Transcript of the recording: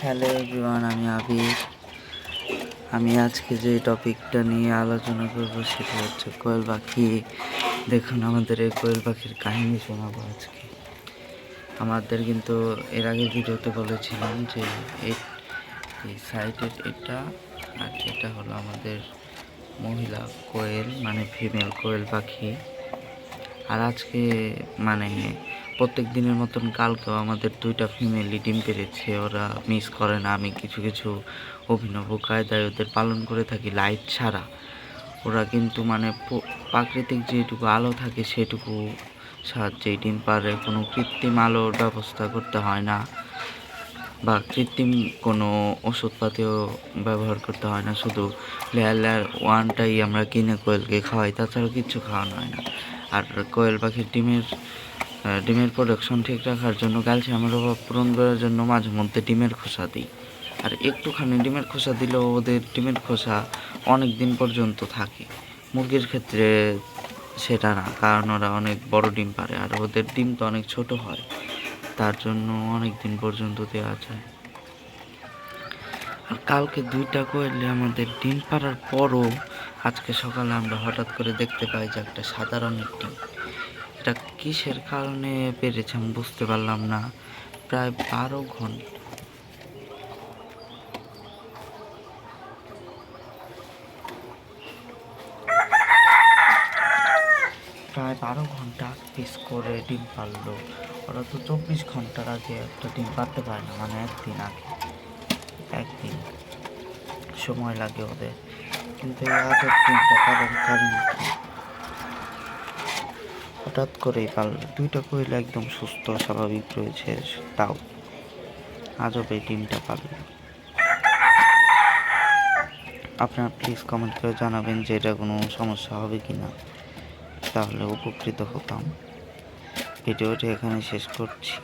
Hello everyone, আমি আবির। আমি আজকে যে টপিকটা নিয়ে আলোচনা করব সেটা হচ্ছে কোয়েল পাখি। দেখুন, আমাদের এই কোয়েল পাখির কাহিনী শোনাবো আজকে। আমাদের কিন্তু এর আগের ভিডিওতে বলেছিলাম যে এই সাইডের এটা আর এটা হলো আমাদের মহিলা কোয়েল, মানে ফিমেল কোয়েল পাখি। আর আজকে মানে প্রত্যেক দিনের মতন কালকেও আমাদের দুইটা ফিমেলি ডিম পেড়েছে। ওরা মিস করে না। আমি কিছু কিছু অভিনব কায়দায় ওদের পালন করে থাকি লাইট ছাড়া। ওরা কিন্তু মানে প্রাকৃতিক যেটুকু আলো থাকে সেটুকু সাহায্যেই ডিম পারে। কোনো কৃত্রিম আলোর ব্যবস্থা করতে হয় না বা কৃত্রিম কোনো ওষুধপাতিও ব্যবহার করতে হয় না। শুধু লেয়ার ওয়ানটাই আমরা কিনে কোয়েলকে খাওয়াই, তাছাড়া কিচ্ছু খাওয়ানো হয় না। আর কোয়েল পাখির ডিমের প্রোডাকশন ঠিক রাখার জন্য ক্যালসিয়ামের অভাব পূরণ করার জন্য মাঝে মধ্যে ডিমের খোসা দিই। আর একটুখানি ডিমের খোসা দিলেও ওদের ডিমের খোসা অনেক দিন পর্যন্ত থাকে। মুরগির ক্ষেত্রে সেটা না, কারণ ওরা অনেক বড় ডিম পারে আর ওদের ডিম তো অনেক ছোট হয়, তার জন্য অনেক দিন পর্যন্ত দেওয়া যায়। আর কালকে দুইটা কোয়েলে আমাদের ডিম পাড়ার পরও আজকে সকালে আমরা হঠাৎ করে দেখতে পাই যে একটা সাদা রঙের ডিম। এটা কিসের কারণে পেরেছে আমি বুঝতে পারলাম না। প্রায় 12 ঘন্টা পিস করে ডিম পারলো। ওরা তো 24 ঘন্টার আগে একটা ডিম পারতে পারে না, মানে একদিন সময় লাগে ওদের। কিন্তু এই আগের ডিমটা পারার কারণ হঠাৎ করেই পারল। দুইটা কোয়েল একদম সুস্থ স্বাভাবিক রয়েছে, তাও আজব এই ডিমটা পারল। আপনারা প্লিজ কমেন্ট করে জানাবেন যে এটা কোনো সমস্যা হবে কি না, তাহলে উপকৃত হতাম। ভিডিওটি এখানে শেষ করছি।